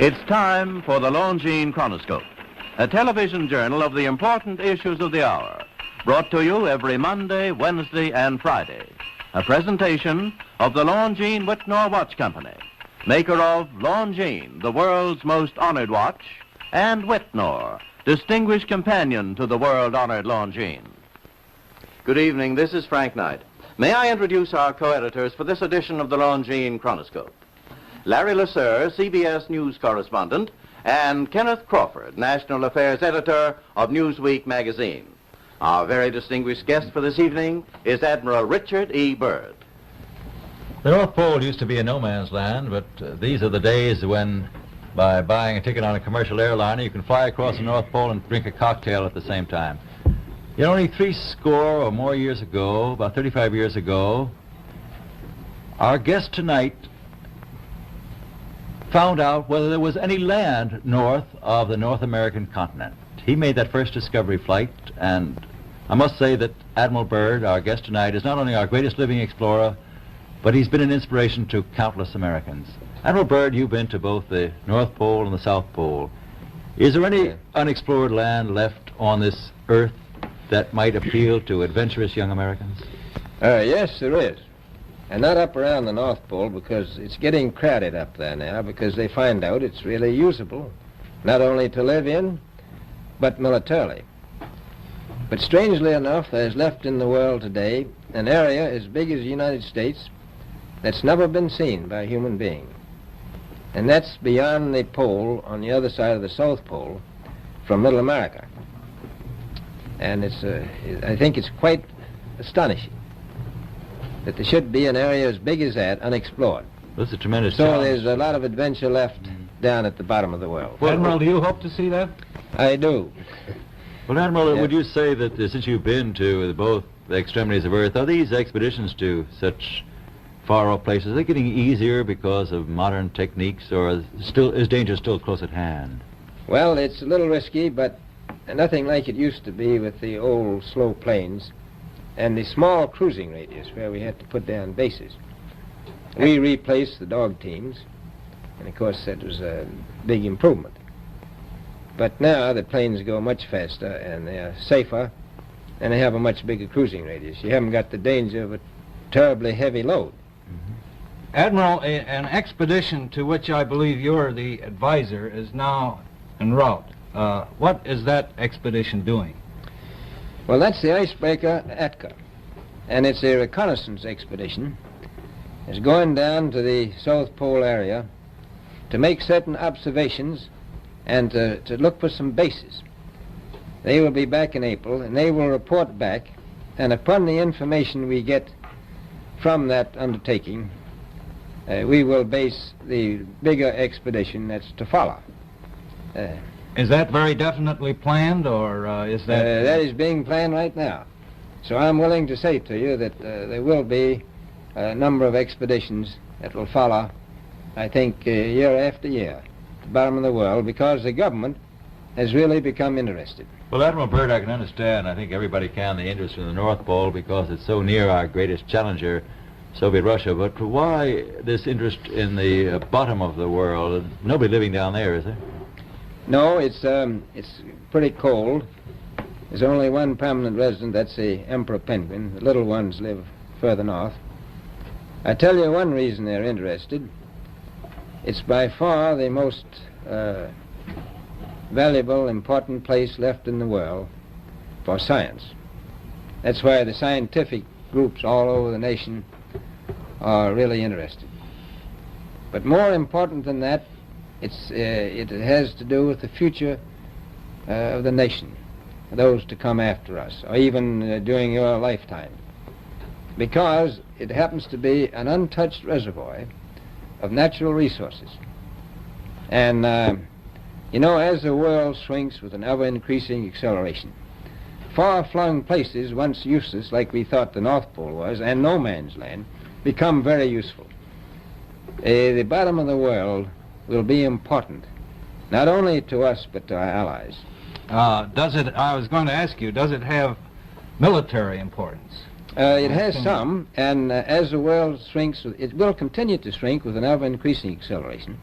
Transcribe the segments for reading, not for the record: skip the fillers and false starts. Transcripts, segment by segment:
It's time for the Longines Chronoscope, a television journal of the important issues of the hour, brought to you every Monday, Wednesday, and Friday. A presentation of the Longines Whitnor Watch Company, maker of Longines, the world's most honored watch, and Whitnor, distinguished companion to the world-honored Longines. Good evening, this is Frank Knight. May I introduce our co-editors for this edition of the Longines Chronoscope? Larry Lasser, CBS News correspondent, and Kenneth Crawford, National Affairs Editor of Newsweek magazine. Our very distinguished guest for this evening is Admiral Richard E. Byrd. The North Pole used to be a no-man's land, but these are the days when, by buying a ticket on a commercial airliner, you can fly across the North Pole and drink a cocktail at the same time. You know, only 60 or more years ago, about 35 years ago, our guest tonight found out whether there was any land north of the North American continent. He made that first discovery flight, and I must say that Admiral Byrd, our guest tonight, is not only our greatest living explorer, but he's been an inspiration to countless Americans. Admiral Byrd, you've been to both the North Pole and the South Pole. Is there any unexplored land left on this earth that might appeal to adventurous young Americans? Yes, there is. And not up around the North Pole, because it's getting crowded up there now, because they find out it's really usable, not only to live in, but militarily. But strangely enough, there's left in the world today an area as big as the United States that's never been seen by a human being. And that's beyond the pole on the other side of the South Pole from Middle America. And I think it's quite astonishing that there should be an area as big as that unexplored. That's a tremendous So challenge. there's a lot of adventure left down at the bottom of the world. Well, Admiral, do you hope to see that? I do. Well, Admiral, Yeah. would you say that since you've been to both the extremities of Earth, are these expeditions to such far-off places, are they getting easier because of modern techniques, or is danger still close at hand? Well, it's a little risky, but nothing like it used to be with the old slow planes and the small cruising radius where we had to put down bases. We replaced the dog teams, and of course that was a big improvement. But now the planes go much faster and they're safer, and they have a much bigger cruising radius. You haven't got the danger of a terribly heavy load. Admiral, an expedition to which I believe you're the advisor is now en route. What is that expedition doing? Well, that's the icebreaker Atka, and it's a reconnaissance expedition. It's going down to the South Pole area to make certain observations and to look for some bases. They will be back in April, and they will report back, and upon the information we get from that undertaking, we will base the bigger expedition that's to follow. Is that very definitely planned, or is that... That is being planned right now. So I'm willing to say to you that there will be a number of expeditions that will follow, I think, year after year, at the bottom of the world, because the government has really become interested. Well, Admiral Byrd, I can understand, I think everybody can, the interest in the North Pole because it's so near our greatest challenger, Soviet Russia, but why this interest in the bottom of the world? Nobody living down there, is there? No, it's pretty cold. There's only one permanent resident, that's the emperor penguin. The little ones live further north. I tell you one reason they're interested. It's by far the most valuable, important place left in the world for science. That's why the scientific groups all over the nation are really interested. But more important than that, it has to do with the future of the nation, those to come after us, or even during your lifetime, because it happens to be an untouched reservoir of natural resources. And, you know, as the world shrinks with an ever-increasing acceleration, far-flung places, once useless, like we thought the North Pole was, and no man's land, become very useful. The bottom of the world will be important, not only to us, but to our allies. I was going to ask you, does it have military importance? It has some, and as the world shrinks, it will continue to shrink with an ever-increasing acceleration.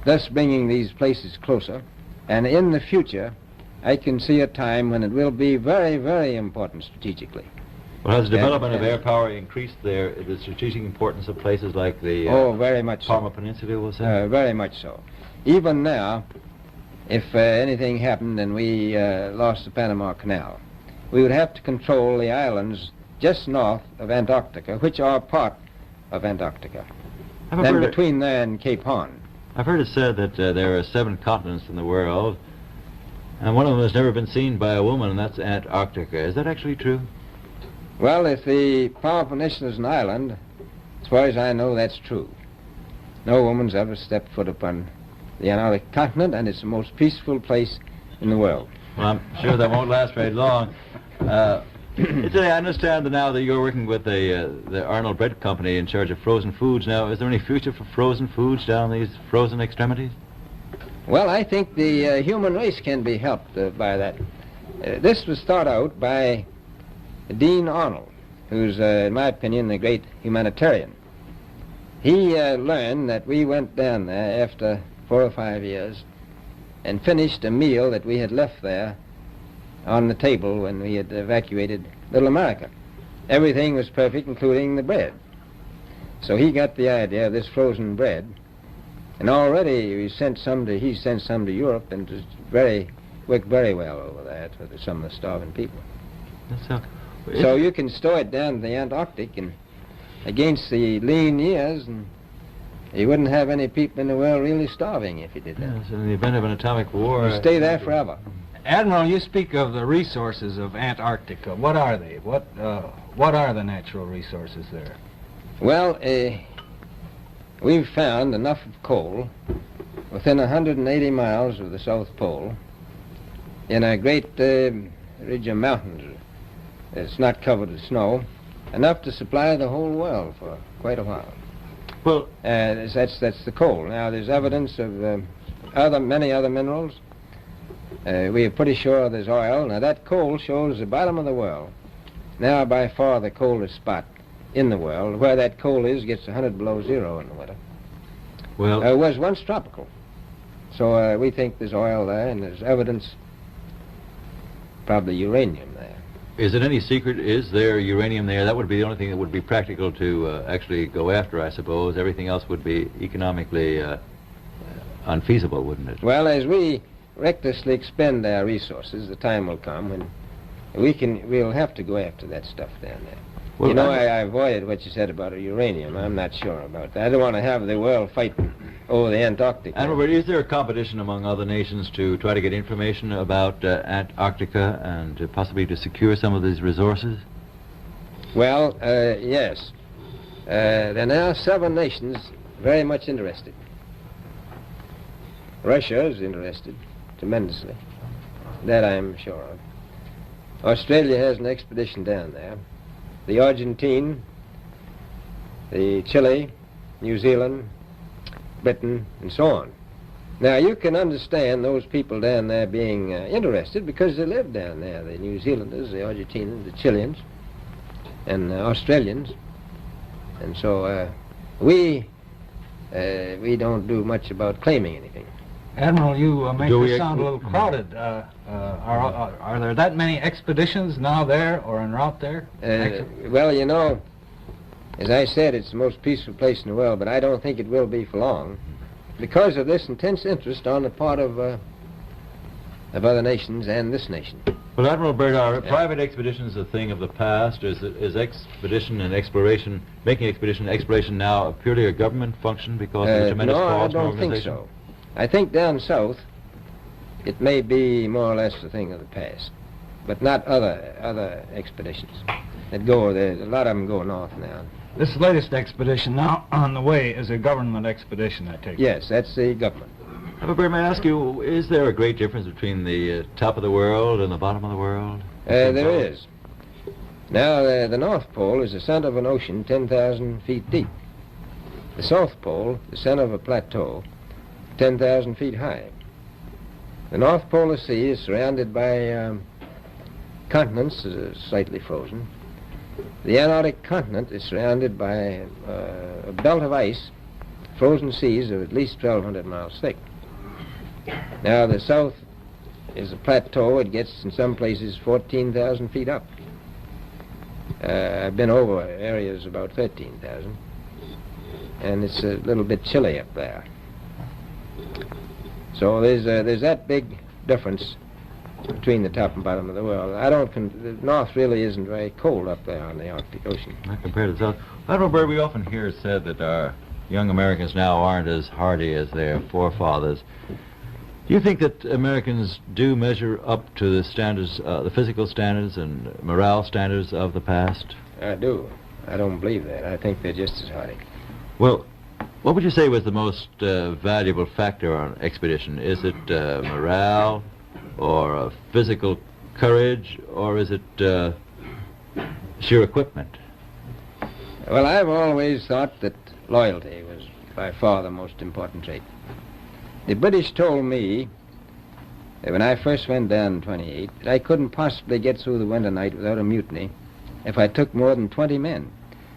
thus bringing these places closer. And in the future, I can see a time when it will be very, very important strategically. Well, has the development of air power increased the strategic importance of places like the very much Palma so. Peninsula, we'll say? Very much so. Even now, if anything happened and we lost the Panama Canal, we would have to control the islands just north of Antarctica, which are part of Antarctica, and between there and Cape Horn. I've heard it said that there are 7 continents in the world, and one of them has never been seen by a woman, and that's Antarctica. Is that actually true? Well, if the Palma Peninsula is an island, as far as I know, that's true. No woman's ever stepped foot upon the Antarctic continent, and it's the most peaceful place in the world. Well, I'm sure that won't last very long. I understand that now that you're working with the Arnold Bread Company in charge of frozen foods. Now, is there any future for frozen foods down these frozen extremities? Well, I think the human race can be helped by that. This was thought out by Dean Arnold, who's, in my opinion, a great humanitarian. He learned that we went down there after 4 or 5 years and finished a meal that we had left there on the table when we had evacuated Little America. Everything was perfect, including the bread. So he got the idea of this frozen bread, and already he sent some to Europe, and it worked very well over there for some of the starving people. So you can store it down to the Antarctic, and against the lean years, and you wouldn't have any people in the world really starving if you did that. Yes, in the event of an atomic war... You stay there forever. Admiral, you speak of the resources of Antarctica. What are they? What are the natural resources there? Well, we've found enough of coal within 180 miles of the South Pole in a great ridge of mountains. It's not covered with snow, enough to supply the whole world for quite a while. Well, that's the coal. Now, there's evidence of many other minerals. We are pretty sure there's oil. Now, that coal shows the bottom of the world. Now, by far the coldest spot in the world. Where that coal is gets 100 below zero in the winter. Well, it was once tropical. So we think there's oil there, and there's evidence, probably uranium there. Is it any secret? Is there uranium there? That would be the only thing that would be practical to actually go after, I suppose. Everything else would be economically unfeasible, wouldn't it? Well, as we recklessly expend our resources, the time will come when we'll have to go after that stuff down there. Well, you know, I avoided what you said about uranium. I'm not sure about that. I don't want to have the world fighting over the Antarctic. And Robert, is there a competition among other nations to try to get information about Antarctica and possibly to secure some of these resources? Well, yes. There are now 7 nations very much interested. Russia is interested tremendously. That I'm sure of. Australia has an expedition down there. The Argentine, the Chile, New Zealand, Britain, and so on. Now, you can understand those people down there being interested because they live down there, the New Zealanders, the Argentinians, the Chileans, and the Australians. And so we don't do much about claiming anything. Admiral, you make this sound a little crowded. Are there that many expeditions now there or en route there? Well, you know, as I said, it's the most peaceful place in the world, but I don't think it will be for long because of this intense interest on the part of other nations and this nation. Well, Admiral Byrd, are private expeditions a thing of the past? Is expedition and exploration, making expedition and exploration now purely a government function because of the tremendous cost and organization? No, I don't think so. I think down south it may be more or less a thing of the past, but not other expeditions that go there. A lot of them go north now. This latest expedition now on the way is a government expedition, I take it. Yes, that's the government. But may I ask you, is there a great difference between the top of the world and the bottom of the world? There is. Now, the North Pole is the center of an ocean 10,000 feet deep. The South Pole, the center of a plateau, 10,000 feet high. The North Polar Sea is surrounded by continents slightly frozen. The Antarctic continent is surrounded by a belt of ice frozen seas of at least 1,200 miles thick. Now, the south is a plateau. It gets, in some places, 14,000 feet up. I've been over areas about 13,000, and it's a little bit chilly up there. So there's that big difference between the top and bottom of the world. The north really isn't very cold up there on the Arctic Ocean. Not compared to the south. Admiral Byrd, we often hear it said that our young Americans now aren't as hardy as their forefathers. Do you think that Americans do measure up to the standards, the physical standards and morale standards of the past? I do. I don't believe that. I think they're just as hardy. Well, what would you say was the most valuable factor on an expedition? Is it morale, or physical courage, or is it sheer equipment? Well, I've always thought that loyalty was by far the most important trait. The British told me that when I first went down in 28, that I couldn't possibly get through the winter night without a mutiny if I took more than 20 men.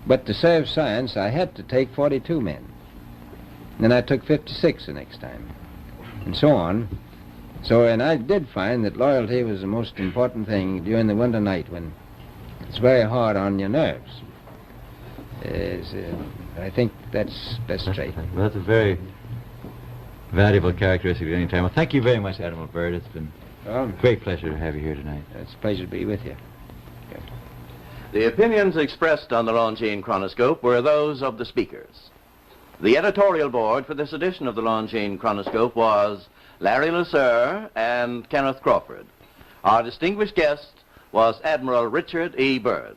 But to serve science, I had to take 42 men. And then I took 56 the next time, and so on. So, and I did find that loyalty was the most important thing during the winter night when it's very hard on your nerves. I think that's best trait. Well, that's a very valuable characteristic at any time. Well, thank you very much, Admiral Byrd. It's been a great pleasure to have you here tonight. It's a pleasure to be with you. The opinions expressed on the Longines Chronoscope were those of the speakers. The editorial board for this edition of the Longines Chronoscope was Larry Lusser and Kenneth Crawford. Our distinguished guest was Admiral Richard E Byrd.